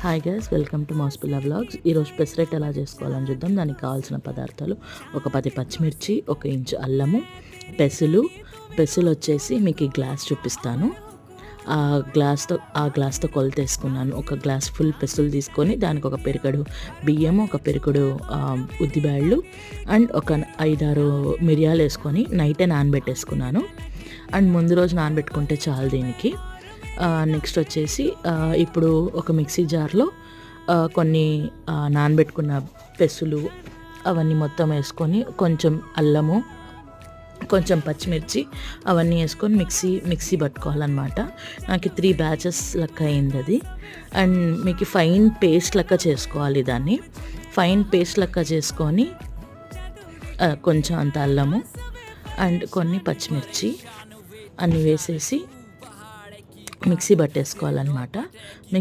Hi guys, welcome to మౌస్పిల్లా vlogs. ఈరోజు పెసరెట్ ఎలా చేసుకోవాలని చూద్దాం. దానికి కావాల్సిన పదార్థాలు: ఒక 10 పచ్చిమిర్చి, 1 ఇంచు అల్లము, పెసులు వచ్చేసి మీకు ఈ గ్లాస్ చూపిస్తాను. ఆ గ్లాస్తో కొలత వేసుకున్నాను. ఒక గ్లాస్ ఫుల్ పెసులు తీసుకొని దానికి ఒక పెరికడు బియ్యము, ఒక పెరికడు ఉద్దిబ్యాళ్ళు అండ్ ఒక 5-6 మిరియాలు వేసుకొని నైటే నానబెట్టేసుకున్నాను. అండ్ ముందు రోజు నానబెట్టుకుంటే చాలు దీనికి. నెక్స్ట్ వచ్చేసి ఇప్పుడు ఒక మిక్సీ జార్లో కొన్ని నానబెట్టుకున్న పెసులు అవన్నీ మొత్తం వేసుకొని, కొంచెం అల్లము, కొంచెం పచ్చిమిర్చి అవన్నీ వేసుకొని మిక్సీ పట్టుకోవాలన్నమాట. నాకు 3 బ్యాచెస్ లెక్క అయింది అది. అండ్ మీకు ఫైన్ పేస్ట్ లెక్క చేసుకోవాలి. దాన్ని ఫైన్ పేస్ట్ లెక్క చేసుకొని కొంచెం అంత అల్లము అండ్ కొన్ని పచ్చిమిర్చి అన్నీ వేసేసి మిక్సీ పట్టేసుకోవాలన్నమాట.